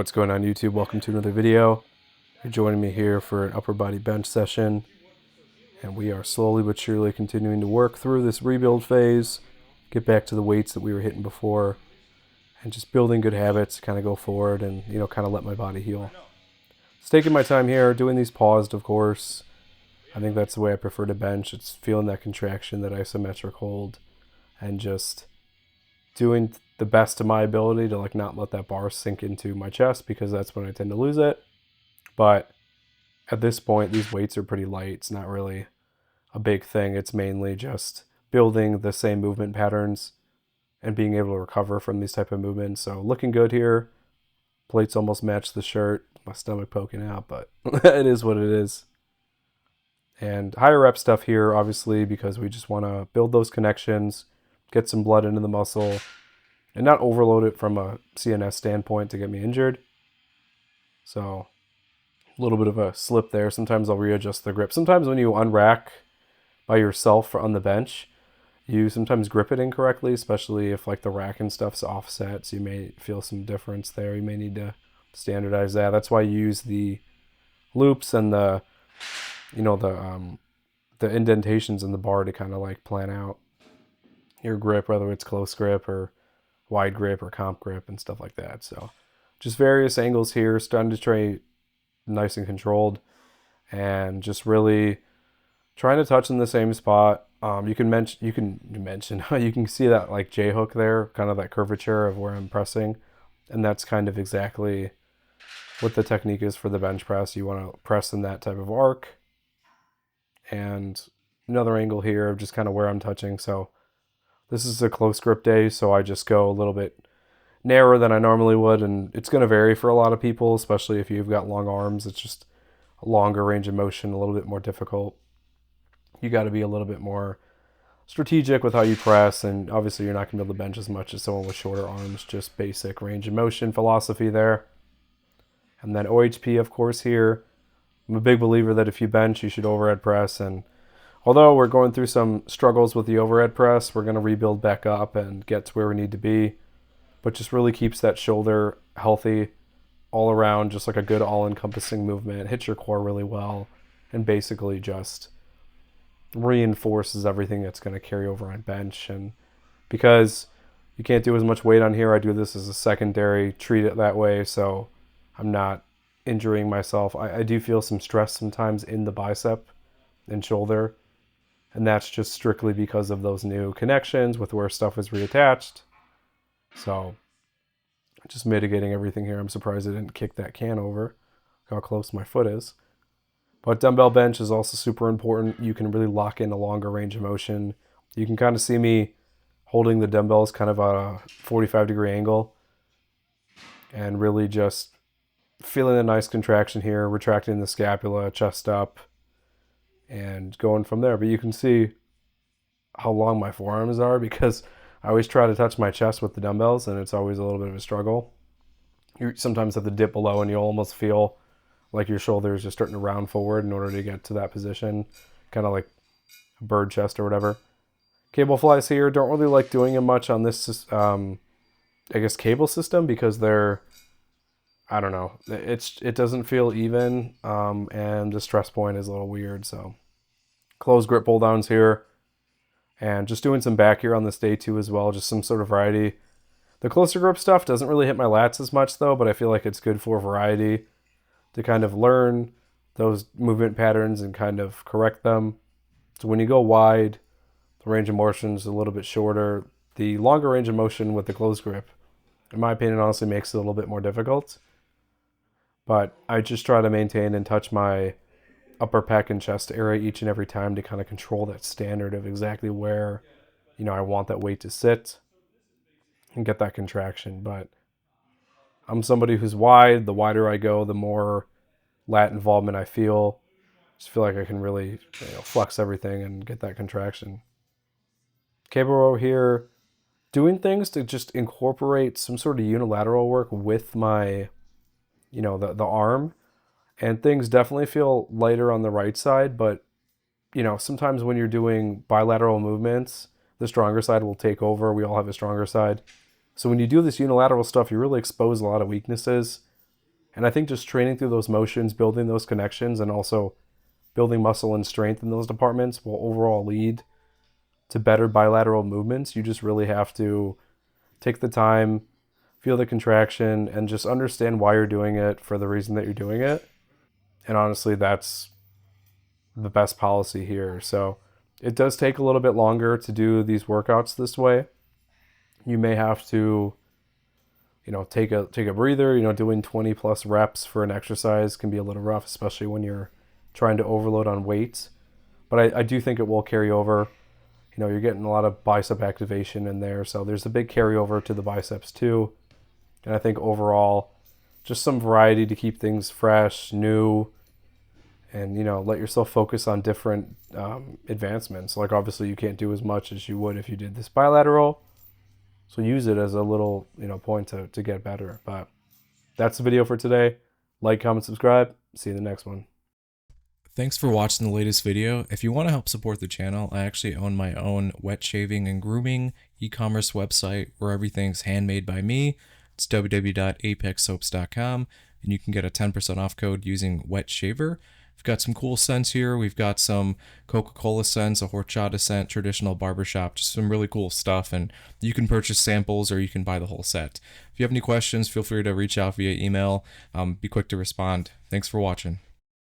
What's going on, YouTube? Welcome to another video. You're joining me here for an upper body bench session, and we are slowly but surely continuing to work through this rebuild phase, get back to the weights that we were hitting before, and just building good habits to kind of go forward and kind of let my body heal. Just taking my time here, doing these paused, of course. I think that's the way I prefer to bench. It's feeling that contraction, that isometric hold, and just doing the best of my ability to not let that bar sink into my chest, because that's when I tend to lose it. But at this point, these weights are pretty light. It's not really a big thing. It's mainly just building the same movement patterns and being able to recover from these type of movements. So looking good here. Plates almost match the shirt. My stomach poking out, but it is what it is. And higher rep stuff here, obviously, because we just want to build those connections, get some blood into the muscle, and not overload it from a CNS standpoint to get me injured. So a little bit of a slip there. Sometimes I'll readjust the grip. Sometimes when you unrack by yourself on the bench, you sometimes grip it incorrectly, especially if the rack and stuff's offset. So you may feel some difference there. You may need to standardize that. That's why you use the loops and the indentations in the bar to kind of plan out your grip, whether it's close grip or wide grip or comp grip and stuff like that. So just various angles here, starting to try nice and controlled, and just really trying to touch in the same spot. You can see that J hook there, kind of that curvature of where I'm pressing, and that's kind of exactly what the technique is for the bench press. You want to press in that type of arc. And another angle here of just kind of where I'm touching. So this is a close grip day, so I just go a little bit narrower than I normally would, and it's going to vary for a lot of people, especially if you've got long arms. It's just a longer range of motion, a little bit more difficult. You got to be a little bit more strategic with how you press, and obviously you're not going to be able to bench as much as someone with shorter arms. Just basic range of motion philosophy there. And then OHP, of course, here. I'm a big believer that if you bench, you should overhead press, and although we're going through some struggles with the overhead press, we're going to rebuild back up and get to where we need to be. But just really keeps that shoulder healthy all around, just like a good all-encompassing movement. Hits your core really well, and basically just reinforces everything that's going to carry over on bench. And because you can't do as much weight on here, I do this as a secondary, treat it that way, so I'm not injuring myself. I do feel some stress sometimes in the bicep and shoulder, and that's just strictly because of those new connections with where stuff is reattached. So just mitigating everything here. I'm surprised I didn't kick that can over. Look how close my foot is. But dumbbell bench is also super important. You can really lock in a longer range of motion. You can kind of see me holding the dumbbells kind of at a 45-degree angle and really just feeling a nice contraction here, retracting the scapula, chest up, and going from there. But you can see how long my forearms are, because I always try to touch my chest with the dumbbells, and it's always a little bit of a struggle. You sometimes have to dip below, and you almost feel like your shoulders are starting to round forward in order to get to that position, kind of like a bird chest or whatever. Cable flies here, don't really like doing them much on this, cable system, because they're, I don't know, it doesn't feel even, and the stress point is a little weird. So closed grip pull downs here, and just doing some back here on this day too as well, just some sort of variety. The closer grip stuff doesn't really hit my lats as much though, but I feel like it's good for variety to kind of learn those movement patterns and kind of correct them. So when you go wide, the range of motion is a little bit shorter. The longer range of motion with the closed grip, in my opinion, honestly makes it a little bit more difficult. But I just try to maintain and touch my upper pec and chest area each and every time to kind of control that standard of exactly where, I want that weight to sit and get that contraction. But I'm somebody who's wide. The wider I go, the more lat involvement I feel. Just feel like I can really flex everything and get that contraction. Cable row here, doing things to just incorporate some sort of unilateral work with my, the arm. And things definitely feel lighter on the right side, but, sometimes when you're doing bilateral movements, the stronger side will take over. We all have a stronger side. So when you do this unilateral stuff, you really expose a lot of weaknesses And I think just training through those motions, building those connections, and also building muscle and strength in those departments will overall lead to better bilateral movements. You just really have to take the time, feel the contraction, and just understand why you're doing it for the reason that you're doing it. And honestly, that's the best policy here. So it does take a little bit longer to do these workouts this way. You may have to, take a breather. Doing 20 plus reps for an exercise can be a little rough, especially when you're trying to overload on weights. But I do think it will carry over. You're getting a lot of bicep activation in there, so there's a big carryover to the biceps too. And I think overall, just some variety to keep things fresh, new, and let yourself focus on different advancements. Like obviously you can't do as much as you would if you did this bilateral, so use it as a little point to get better. But that's the video for today. Like, comment, subscribe. See you in the next one. Thanks for watching the latest video. If you want to help support the channel, I actually own my own wet shaving and grooming e-commerce website where everything's handmade by me. It's www.apexsoaps.com, and you can get a 10% off code using wet shaver. We've got some cool scents here. We've got some Coca-Cola scents, a horchata scent, traditional barbershop, just some really cool stuff. And you can purchase samples or you can buy the whole set. If you have any questions, feel free to reach out via email. Be quick to respond. Thanks for watching.